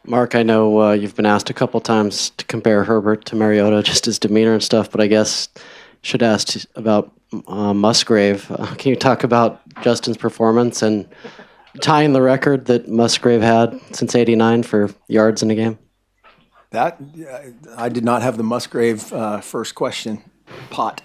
Mark, I know you've been asked a couple times to compare Herbert to Mariota, just his demeanor and stuff, but I guess should ask about Musgrave. Can you talk about Justin's performance and tying the record that Musgrave had since '89 for yards in a game? That I did not have the Musgrave first question pot.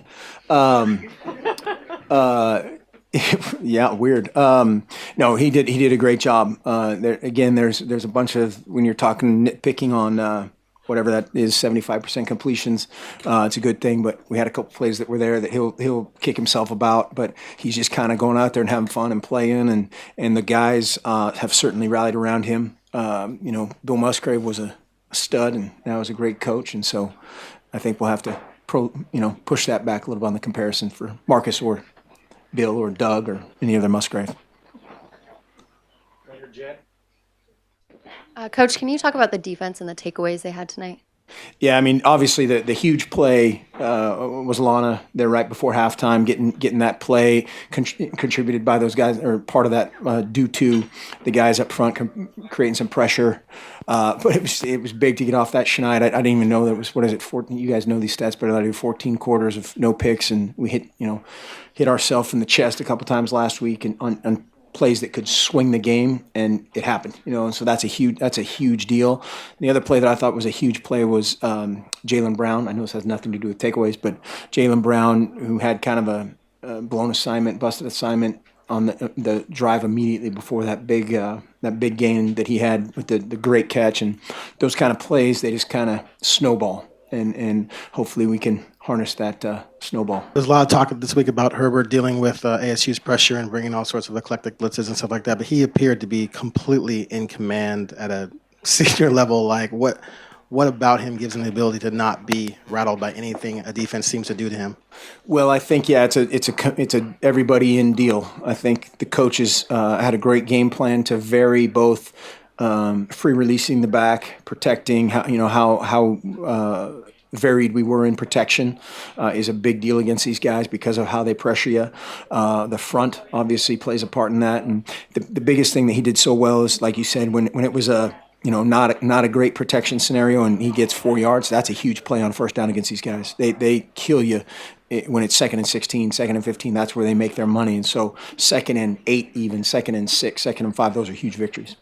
Yeah, weird. No, he did a great job. There's a bunch of, when you're talking nitpicking on whatever that is, 75% completions. It's a good thing, but we had a couple plays that were there that he'll kick himself about, but he's just kind of going out there and having fun and playing, and the guys have certainly rallied around him. Bill Musgrave was a stud and now is a great coach, and so I think we'll have to push that back a little bit on the comparison for Marcus or Bill or Doug or any other Musgrave. Coach, can you talk about the defense and the takeaways they had tonight? Yeah, I mean, obviously the huge play was Lana there right before halftime, getting that play contributed by those guys, or part of that due to the guys up front creating some pressure. But it was big to get off that schneid. I didn't even know that was, 14? You guys know these stats better than I do. 14 quarters of no picks, and we hit ourselves in the chest a couple times last week and on plays that could swing the game, and it happened, and so that's a huge deal. The other play that I thought was a huge play was Jaylen Brown. I know this has nothing to do with takeaways, but Jaylen Brown, who had kind of a busted assignment on the drive immediately before that big gain that he had with the great catch, and those kind of plays, they just kind of snowball, and hopefully we can harness that snowball. There's a lot of talk this week about Herbert dealing with ASU's pressure and bringing all sorts of eclectic blitzes and stuff like that, but he appeared to be completely in command at a senior level. Like, what about him gives him the ability to not be rattled by anything a defense seems to do to him? Well, I think, it's a everybody in deal. I think the coaches had a great game plan to vary both free releasing the back, protecting, how varied we were in protection is a big deal against these guys because of how they pressure you. The front obviously plays a part in that, and the biggest thing that he did so well is, like you said, when it was not a great protection scenario and he gets 4 yards, that's a huge play on first down against these guys. They kill you when it's 2nd and 16, 2nd and 15. That's where they make their money, and so 2nd and 8, even 2nd and 6, 2nd and 5, those are huge victories.